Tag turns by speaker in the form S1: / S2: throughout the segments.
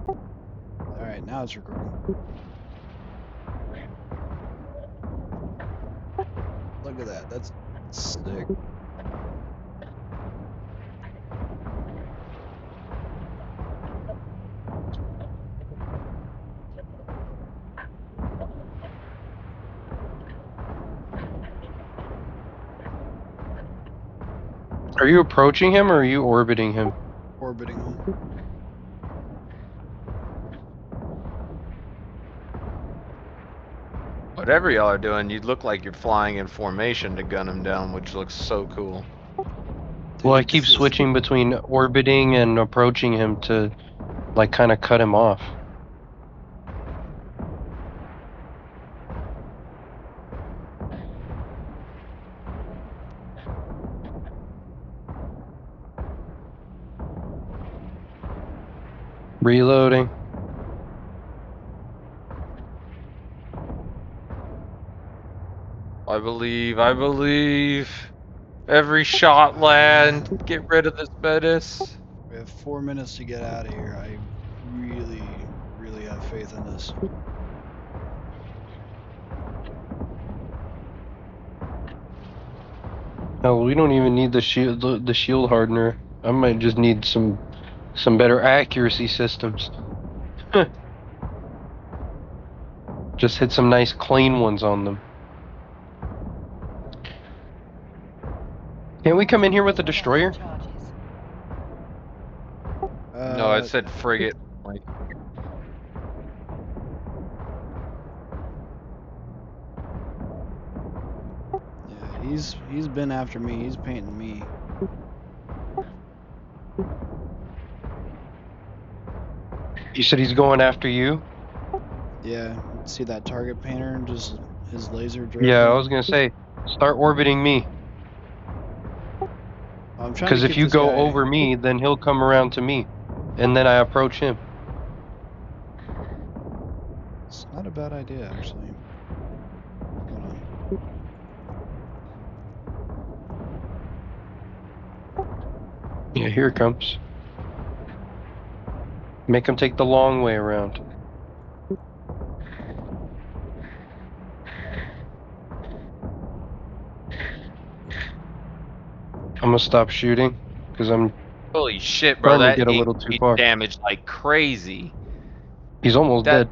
S1: Alright, now it's recording. Look at that. That's sick.
S2: Are you approaching him or are you orbiting him?
S1: Orbiting him.
S3: Whatever y'all are doing, you look like you're flying in formation to gun him down, which looks so cool.
S2: Well, I
S1: Dude,
S2: keep
S1: this is-
S2: switching between orbiting and approaching him to, like, kind of cut him off. Reloading.
S3: I believe. Every shot land. Get rid of this menace.
S1: We have 4 minutes to get out of here. I really, really have faith in this.
S2: Oh, we don't even need the shield hardener. I might just need some better accuracy systems. Just hit some nice clean ones on them. Can't we come in here with a destroyer?
S3: No, it said frigate. Like,
S1: Yeah, he's been after me. He's painting me.
S2: You said he's going after you?
S1: Yeah, see that target painter and just his laser directing?
S2: Yeah, I was gonna say, start orbiting me.
S1: I'm trying
S2: Because
S1: to
S2: if
S1: keep
S2: you
S1: this
S2: go
S1: guy-
S2: over me, then he'll come around to me. And then I approach him.
S1: It's not a bad idea, actually. Hold on.
S2: Yeah, here it comes. Make him take the long way around. I'm gonna stop shooting because I'm
S3: holy shit, bro!
S2: starting
S3: That
S2: to get a
S3: ink
S2: little too
S3: did
S2: far.
S3: damage like crazy.
S2: He's almost dead.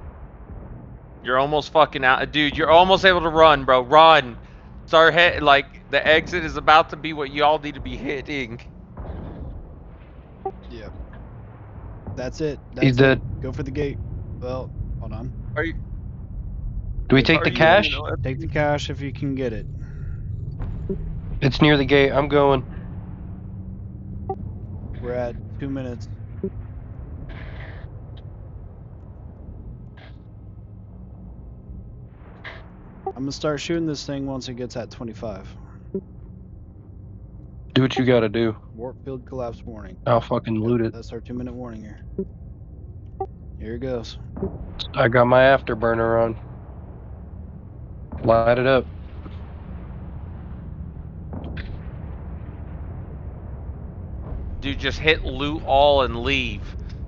S3: You're almost fucking out, dude. You're almost able to run, bro. Run. Start hit. Like the exit is about to be what y'all need to be hitting.
S1: Yep. That's it.
S2: He's dead.
S1: Go for the gate. Well, hold on.
S3: Are you?
S2: Do we take the cash?
S1: Take the cash if you can get it.
S2: It's near the gate. I'm going.
S1: We're at 2 minutes. I'm gonna start shooting this thing once it gets at 25.
S2: Do what you gotta do.
S1: Warp field collapse warning.
S2: I'll fucking loot it.
S1: That's our 2-minute warning here. Here it goes.
S2: I got my afterburner on. Light it up.
S3: Dude, just hit loot all and leave.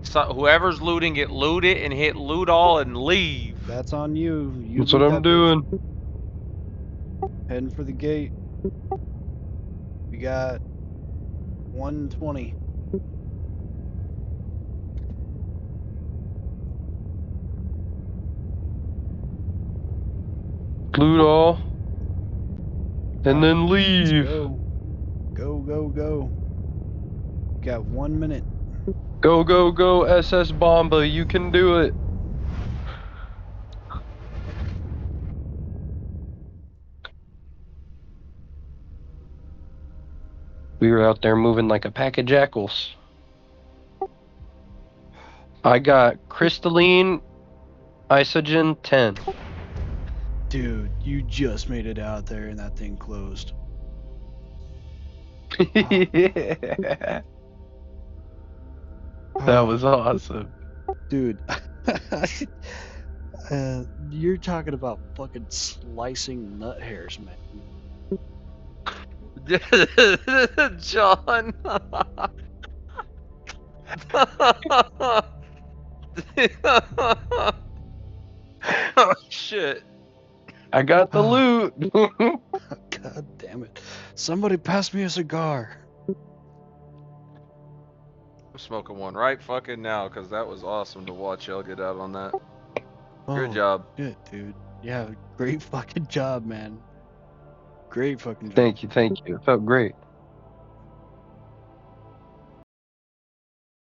S3: So whoever's looting it, loot it and hit loot all and leave.
S1: That's on you. You
S2: That's what
S1: loot
S2: I'm
S1: that bitch.
S2: doing.
S1: Heading for the gate. We got 120.
S2: Loot all. And then
S1: Let's
S2: leave.
S1: go. Go, go, go. We got 1 minute.
S2: Go, go, go, SS Bomba. You can do it. We were out there moving like a pack of jackals. I got crystalline isogen 10.
S1: Dude, you just made it out there and that thing closed.
S2: That was awesome.
S1: Dude. You're talking about fucking slicing nut hairs, man.
S3: John. Oh shit.
S2: I got the loot.
S1: God damn it. Somebody pass me a cigar.
S3: I'm smoking one right fucking now because that was awesome to watch y'all get out on that. Good
S1: Oh,
S3: job.
S1: shit, dude. Yeah, great fucking job, man. Great fucking job.
S2: Thank you. It felt great.